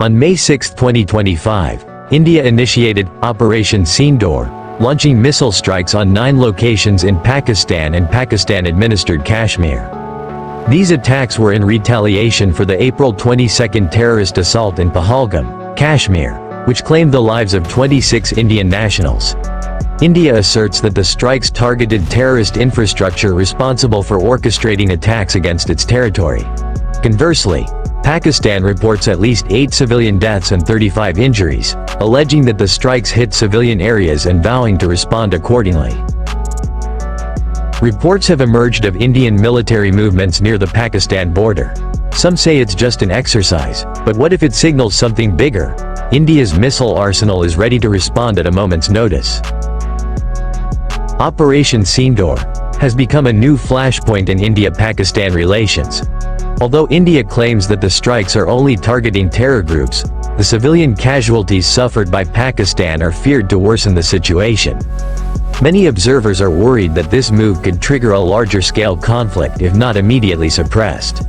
On May 6, 2025, India initiated Operation Sindoor, launching missile strikes on 9 locations in Pakistan and Pakistan-administered Kashmir. These attacks were in retaliation for the April 22 terrorist assault in Pahalgam, Kashmir, which claimed the lives of 26 Indian nationals. India asserts that the strikes targeted terrorist infrastructure responsible for orchestrating attacks against its territory. Conversely, Pakistan reports at least 8 civilian deaths and 35 injuries, alleging that the strikes hit civilian areas and vowing to respond accordingly. Reports have emerged of Indian military movements near the Pakistan border. Some say it's just an exercise, but what if it signals something bigger? India's missile arsenal is ready to respond at a moment's notice. Operation Sindoor has become a new flashpoint in India-Pakistan relations. Although India claims that the strikes are only targeting terror groups, the civilian casualties suffered by Pakistan are feared to worsen the situation. Many observers are worried that this move could trigger a larger-scale conflict if not immediately suppressed.